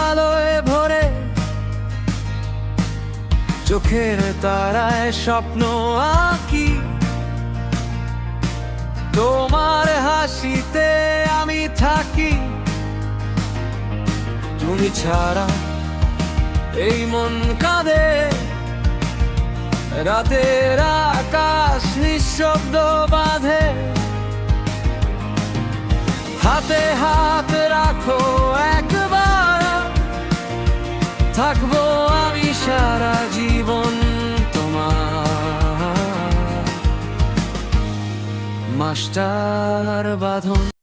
আলোয় ভরে, চোখের তারায় স্বপ্ন আঁকি। তোমার হাসিতে আমি থাকি, তুমি ছাড়া এই মন কাঁদে। রাতের আকাশ নিঃশব্দ বাঁধে, হাতে হাত রাখো একবার, থাকবো আমি সারা জীবন তোমার। মাস্টার বাঁধন।